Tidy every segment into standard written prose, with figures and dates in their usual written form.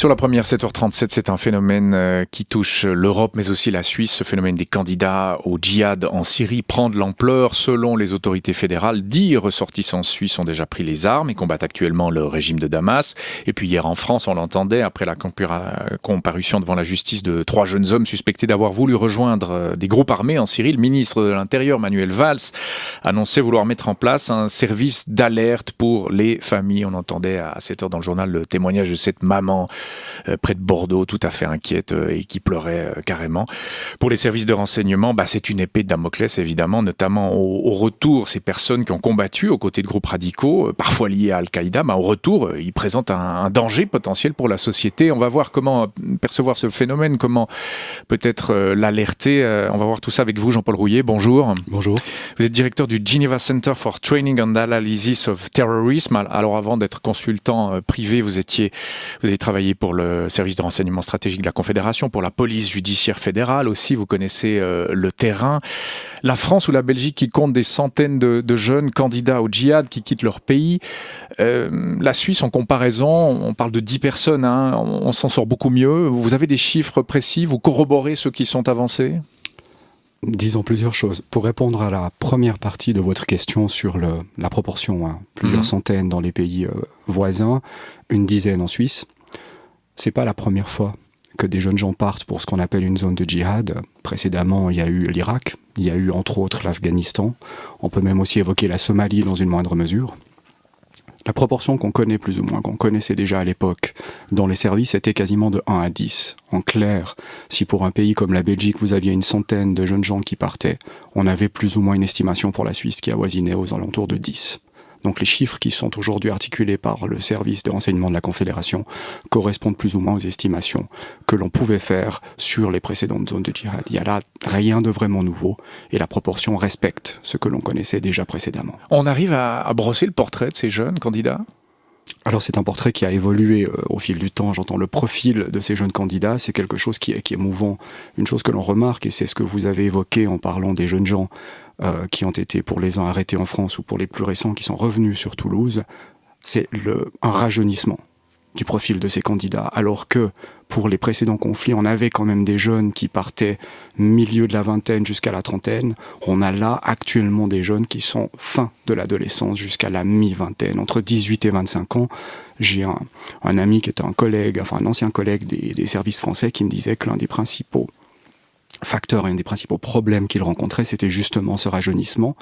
Sur la première, 7h37, c'est un phénomène qui touche l'Europe, mais aussi la Suisse. Ce phénomène des candidats au djihad en Syrie prend de l'ampleur. Selon les autorités fédérales, 10 ressortissants suisses ont déjà pris les armes et combattent actuellement le régime de Damas. Et puis hier en France, on l'entendait, après la comparution devant la justice de 3 jeunes hommes suspectés d'avoir voulu rejoindre des groupes armés en Syrie, le ministre de l'Intérieur, Manuel Valls, annonçait vouloir mettre en place un service d'alerte pour les familles. On entendait à cette heure dans le journal le témoignage de cette maman près de Bordeaux, tout à fait inquiète et qui pleurait carrément. Pour les services de renseignement, c'est une épée de Damoclès évidemment, notamment au retour, ces personnes qui ont combattu aux côtés de groupes radicaux, parfois liés à Al-Qaïda, au retour, ils présentent un danger potentiel pour la société. On va voir comment percevoir ce phénomène, comment peut-être l'alerter. On va voir tout ça avec vous, Jean-Paul Rouillet. Bonjour. Bonjour. Vous êtes directeur du Geneva Center for Training and Analysis of Terrorism. Alors avant d'être consultant privé, vous avez travaillé pour le service de renseignement stratégique de la Confédération, pour la police judiciaire fédérale aussi, vous connaissez le terrain. La France ou la Belgique qui compte des centaines de jeunes candidats au djihad qui quittent leur pays. La Suisse, en comparaison, on parle de 10 personnes, on s'en sort beaucoup mieux. Vous avez des chiffres précis, vous corroborez ceux qui sont avancés ? Disons plusieurs choses. Pour répondre à la première partie de votre question sur la proportion, plusieurs centaines dans les pays voisins, une dizaine en Suisse. C'est pas la première fois que des jeunes gens partent pour ce qu'on appelle une zone de djihad. Précédemment, il y a eu l'Irak, il y a eu entre autres l'Afghanistan. On peut même aussi évoquer la Somalie dans une moindre mesure. La proportion qu'on connaît plus ou moins, qu'on connaissait déjà à l'époque dans les services, était quasiment de 1 à 10. En clair, si pour un pays comme la Belgique, vous aviez une centaine de jeunes gens qui partaient, on avait plus ou moins une estimation pour la Suisse qui avoisinait aux alentours de 10. Donc les chiffres qui sont aujourd'hui articulés par le service de renseignement de la Confédération correspondent plus ou moins aux estimations que l'on pouvait faire sur les précédentes zones de djihad. Il n'y a là rien de vraiment nouveau et la proportion respecte ce que l'on connaissait déjà précédemment. On arrive à brosser le portrait de ces jeunes candidats ? Alors c'est un portrait qui a évolué au fil du temps. J'entends le profil de ces jeunes candidats, c'est quelque chose qui est mouvant. Une chose que l'on remarque, et c'est ce que vous avez évoqué en parlant des jeunes gens qui ont été pour les uns arrêtés en France ou pour les plus récents qui sont revenus sur Toulouse, c'est un rajeunissement du profil de ces candidats. Alors que pour les précédents conflits, on avait quand même des jeunes qui partaient milieu de la vingtaine jusqu'à la trentaine. On a là actuellement des jeunes qui sont fin de l'adolescence jusqu'à la mi-vingtaine, entre 18 et 25 ans. J'ai un ami qui était un ancien collègue des services français qui me disait que l'un des principaux facteurs et un des principaux problèmes qu'il rencontrait, c'était justement ce rajeunissement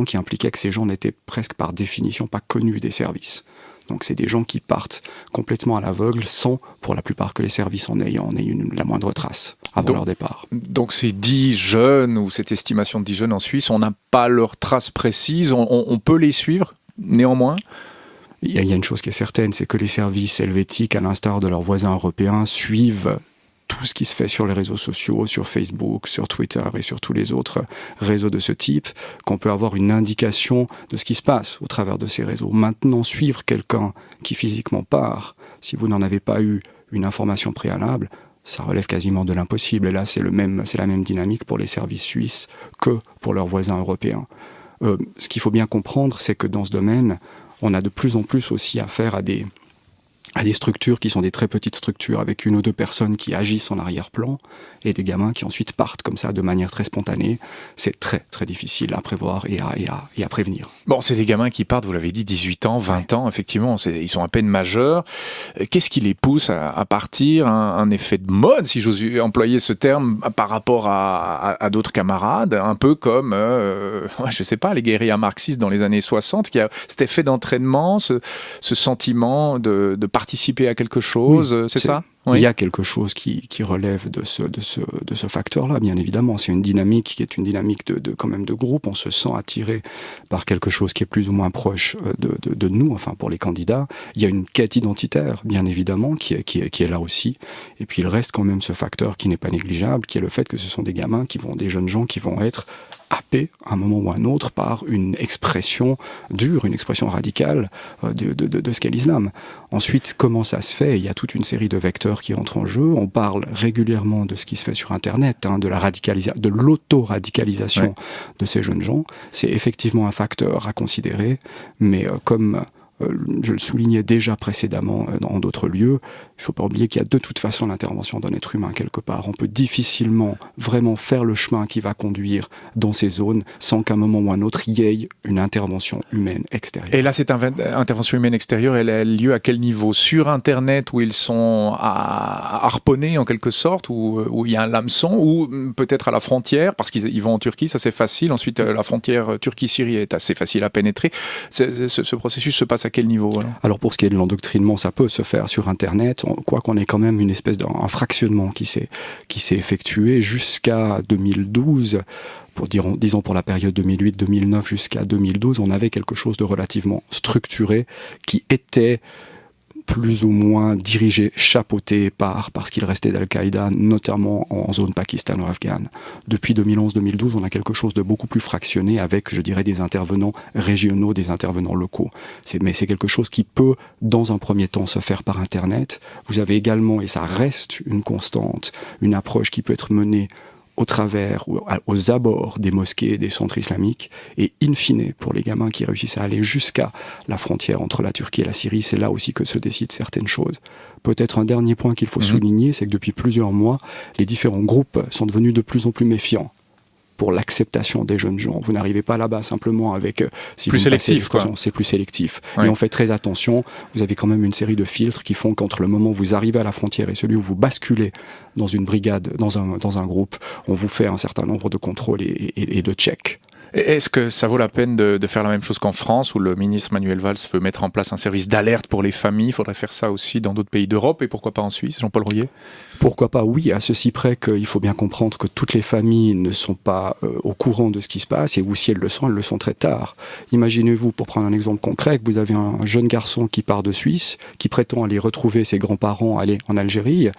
qui impliquait que ces gens n'étaient presque par définition pas connus des services. Donc c'est des gens qui partent complètement à l'aveugle sans, pour la plupart, que les services en aient la moindre trace avant leur départ. Donc ces 10 jeunes, ou cette estimation de 10 jeunes en Suisse, on n'a pas leur trace précise, on peut les suivre néanmoins ? Il y a une chose qui est certaine, c'est que les services helvétiques, à l'instar de leurs voisins européens, suivent tout ce qui se fait sur les réseaux sociaux, sur Facebook, sur Twitter et sur tous les autres réseaux de ce type, qu'on peut avoir une indication de ce qui se passe au travers de ces réseaux. Maintenant, suivre quelqu'un qui physiquement part, si vous n'en avez pas eu une information préalable, ça relève quasiment de l'impossible. Et là, c'est la même dynamique pour les services suisses que pour leurs voisins européens. Ce qu'il faut bien comprendre, c'est que dans ce domaine, on a de plus en plus aussi affaire à des structures qui sont des très petites structures avec 1 ou 2 personnes qui agissent en arrière-plan et des gamins qui ensuite partent comme ça de manière très spontanée. C'est très très difficile à prévoir et à prévenir. Bon, c'est des gamins qui partent, vous l'avez dit, 18 ans, 20 ans, effectivement, ils sont à peine majeurs. Qu'est-ce qui les pousse à partir ? Un effet de mode, si j'ose employer ce terme, par rapport à d'autres camarades, un peu comme, je sais pas, les guérillas marxistes dans les années 60, qui a cet effet d'entraînement, ce sentiment de participer à quelque chose, oui, c'est ça ? Oui. Il y a quelque chose qui relève de ce facteur-là, bien évidemment. C'est une dynamique qui est une dynamique quand même de groupe. On se sent attiré par quelque chose qui est plus ou moins proche de nous, enfin pour les candidats. Il y a une quête identitaire, bien évidemment, qui est là aussi. Et puis il reste quand même ce facteur qui n'est pas négligeable, qui est le fait que ce sont des gamins des jeunes gens qui vont être happés à un moment ou à un autre par une expression dure, une expression radicale de ce qu'est l'islam. Ensuite, comment ça se fait ? Il y a toute une série de vecteurs qui entrent en jeu. On parle régulièrement de ce qui se fait sur Internet, de l'auto-radicalisation de ces jeunes gens. C'est effectivement un facteur à considérer, mais comme je le soulignais déjà précédemment dans d'autres lieux, Il ne faut pas oublier qu'il y a de toute façon l'intervention d'un être humain quelque part. On peut difficilement vraiment faire le chemin qui va conduire dans ces zones sans qu'à un moment ou un autre, il y ait une intervention humaine extérieure. Et là, cette intervention humaine extérieure, elle a lieu à quel niveau? Sur Internet, où ils sont harponnés en quelque sorte, où il y a un hameçon, ou peut-être à la frontière, parce qu'ils vont en Turquie, ça c'est facile. Ensuite, la frontière Turquie-Syrie est assez facile à pénétrer. Ce processus se passe à quel niveau alors pour ce qui est de l'endoctrinement, ça peut se faire sur Internet, quoiqu'on ait quand même une espèce d'un fractionnement qui s'est effectué jusqu'à 2012. Disons pour la période 2008-2009 jusqu'à 2012, on avait quelque chose de relativement structuré qui était plus ou moins dirigé, chapeauté parce qu'il restait d'Al-Qaïda, notamment en zone pakistano-afghane. Depuis 2011-2012, on a quelque chose de beaucoup plus fractionné avec, je dirais, des intervenants régionaux, des intervenants locaux. Mais c'est quelque chose qui peut, dans un premier temps, se faire par Internet. Vous avez également, et ça reste une constante, une approche qui peut être menée au travers, aux abords des mosquées, des centres islamiques, et in fine, pour les gamins qui réussissent à aller jusqu'à la frontière entre la Turquie et la Syrie, c'est là aussi que se décident certaines choses. Peut-être un dernier point qu'il faut souligner, c'est que depuis plusieurs mois, les différents groupes sont devenus de plus en plus méfiants pour l'acceptation des jeunes gens. Vous n'arrivez pas là-bas simplement avec... plus sélectif, quoi. C'est plus sélectif. Oui. Et on fait très attention. Vous avez quand même une série de filtres qui font qu'entre le moment où vous arrivez à la frontière et celui où vous basculez dans une brigade, dans un groupe, on vous fait un certain nombre de contrôles et de checks. Est-ce que ça vaut la peine de faire la même chose qu'en France, où le ministre Manuel Valls veut mettre en place un service d'alerte pour les familles? Il faudrait faire ça aussi dans d'autres pays d'Europe, et pourquoi pas en Suisse, Jean-Paul Rouillet? Pourquoi pas, oui, à ceci près qu'il faut bien comprendre que toutes les familles ne sont pas au courant de ce qui se passe, et ou si elles le sont très tard. Imaginez-vous, pour prendre un exemple concret, que vous avez un jeune garçon qui part de Suisse, qui prétend aller retrouver ses grands-parents, aller en Algérie,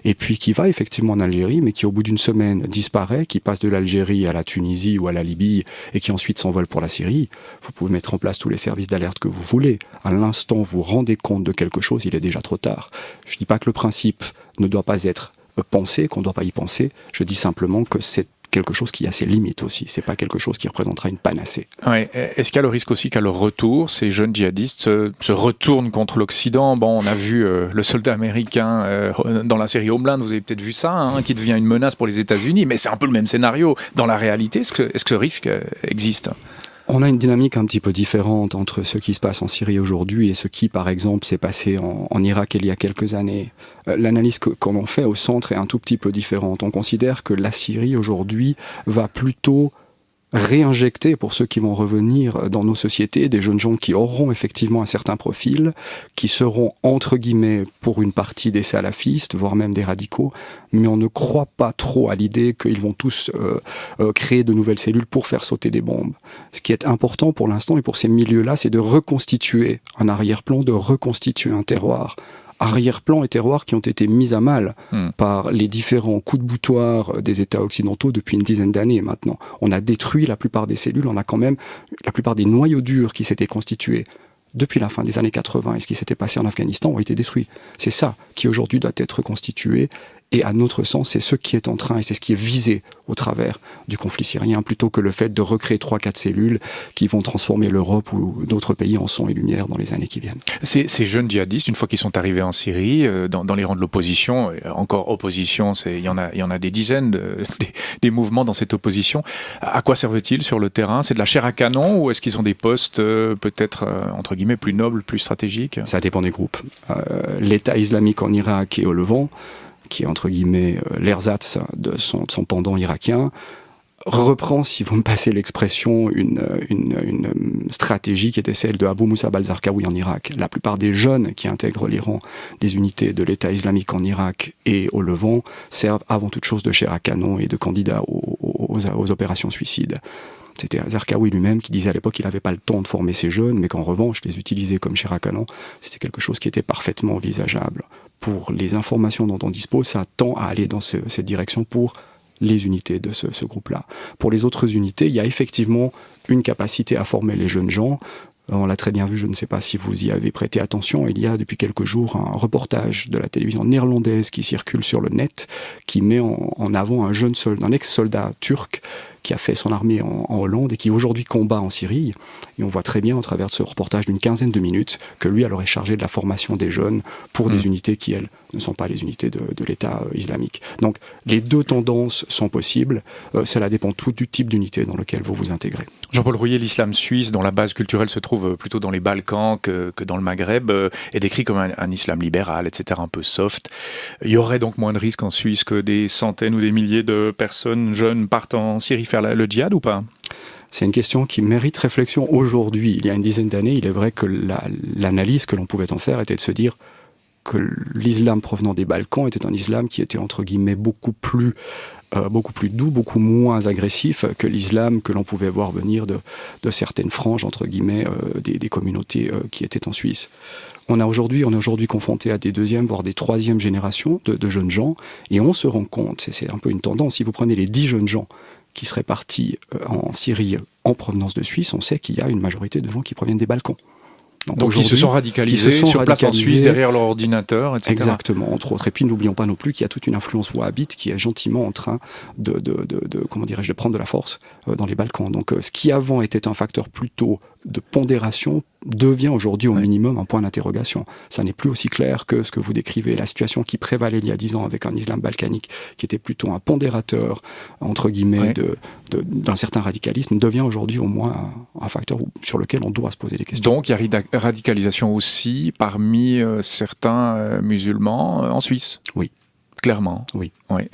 et puis qui va effectivement en Algérie, mais qui au bout d'une semaine disparaît, qui passe de l'Algérie à la Tunisie ou à la Libye, et qui ensuite s'envole pour la Syrie. Vous pouvez mettre en place tous les services d'alerte que vous voulez. À l'instant où vous vous rendez compte de quelque chose, il est déjà trop tard. Je ne dis pas que le principe ne doit pas être pensé, qu'on ne doit pas y penser. Je dis simplement que c'est quelque chose qui a ses limites aussi. C'est pas quelque chose qui représentera une panacée. Ouais. Est-ce qu'il y a le risque aussi qu'à leur retour, ces jeunes djihadistes se retournent contre l'Occident? Bon, on a vu le soldat américain dans la série Homeland, vous avez peut-être vu ça, qui devient une menace pour les États-Unis, mais c'est un peu le même scénario. Dans la réalité, est-ce que ce risque existe? On a une dynamique un petit peu différente entre ce qui se passe en Syrie aujourd'hui et ce qui, par exemple, s'est passé en Irak il y a quelques années. L'analyse qu'on en fait au centre est un tout petit peu différente. On considère que la Syrie aujourd'hui va plutôt réinjecter, pour ceux qui vont revenir dans nos sociétés, des jeunes gens qui auront effectivement un certain profil, qui seront entre guillemets pour une partie des salafistes, voire même des radicaux, mais on ne croit pas trop à l'idée qu'ils vont tous créer de nouvelles cellules pour faire sauter des bombes. Ce qui est important pour l'instant et pour ces milieux-là, c'est de reconstituer un arrière-plan, de reconstituer un terroir. Arrière-plan et terroirs qui ont été mis à mal par les différents coups de boutoir des États occidentaux depuis une dizaine d'années maintenant. On a détruit la plupart des cellules, on a quand même la plupart des noyaux durs qui s'étaient constitués depuis la fin des années 80 et ce qui s'était passé en Afghanistan ont été détruits. C'est ça qui aujourd'hui doit être reconstitué. Et à notre sens, c'est ce qui est en train et c'est ce qui est visé au travers du conflit syrien, plutôt que le fait de recréer 3-4 cellules qui vont transformer l'Europe ou d'autres pays en son et lumière dans les années qui viennent. Ces jeunes djihadistes, une fois qu'ils sont arrivés en Syrie, dans les rangs de l'opposition, encore opposition, il y en a des dizaines, des mouvements dans cette opposition. À quoi servent-ils sur le terrain? C'est de la chair à canon ou est-ce qu'ils ont des postes peut-être, entre guillemets, plus nobles, plus stratégiques? Ça dépend des groupes. L'État islamique en Irak et au Levant, qui est entre guillemets l'ersatz de son pendant irakien, reprend, si vous me passez l'expression, une stratégie qui était celle de Abu Musab al-Zarqawi en Irak. La plupart des jeunes qui intègrent les rangs des unités de l'État islamique en Irak et au Levant servent avant toute chose de chair à canon et de candidats aux opérations suicides. C'était Zarqawi lui-même qui disait à l'époque qu'il n'avait pas le temps de former ces jeunes, mais qu'en revanche, les utiliser comme chair à canon, c'était quelque chose qui était parfaitement envisageable. Pour les informations dont on dispose, ça tend à aller dans cette direction pour les unités de ce groupe-là. Pour les autres unités, il y a effectivement une capacité à former les jeunes gens. On l'a très bien vu, je ne sais pas si vous y avez prêté attention, il y a depuis quelques jours un reportage de la télévision néerlandaise qui circule sur le net, qui met en avant un ex-soldat turc qui a fait son armée en Hollande et qui aujourd'hui combat en Syrie. Et on voit très bien, au travers de ce reportage d'une quinzaine de minutes, que lui alors est chargé de la formation des jeunes pour des unités qui, elles, ne sont pas les unités de l'État islamique. Donc les deux tendances sont possibles, cela dépend tout du type d'unité dans lequel vous vous intégrez. Jean-Paul Rouillet, l'islam suisse, dont la base culturelle se trouve plutôt dans les Balkans que dans le Maghreb, est décrit comme un islam libéral, etc., un peu soft. Il y aurait donc moins de risques en Suisse que des centaines ou des milliers de personnes jeunes partent en Syrie faire le djihad ou pas ? C'est une question qui mérite réflexion aujourd'hui. Il y a une dizaine d'années, il est vrai que l'analyse que l'on pouvait en faire était de se dire que l'islam provenant des Balkans était un islam qui était entre guillemets beaucoup plus doux, beaucoup moins agressif que l'islam que l'on pouvait voir venir de certaines franges entre guillemets des communautés qui étaient en Suisse. On est aujourd'hui confronté à des deuxième voire des troisième générations de jeunes gens et on se rend compte, c'est un peu une tendance, si vous prenez les 10 jeunes gens qui seraient partis en Syrie en provenance de Suisse, on sait qu'il y a une majorité de gens qui proviennent des Balkans. Donc ils se sont radicalisés sur place en Suisse derrière leur ordinateur, etc. Exactement, entre autres. Et puis n'oublions pas non plus qu'il y a toute une influence wahhabite qui est gentiment en train de prendre de la force dans les Balkans. Donc ce qui avant était un facteur plutôt de pondération devient aujourd'hui au minimum un point d'interrogation. Ça n'est plus aussi clair que ce que vous décrivez. La situation qui prévalait il y a 10 ans avec un islam balkanique qui était plutôt un pondérateur, entre guillemets, d'un certain radicalisme, devient aujourd'hui au moins un facteur sur lequel on doit se poser des questions. Donc il y a radicalisation aussi parmi certains musulmans en Suisse ? Oui. Clairement ? Oui. Oui.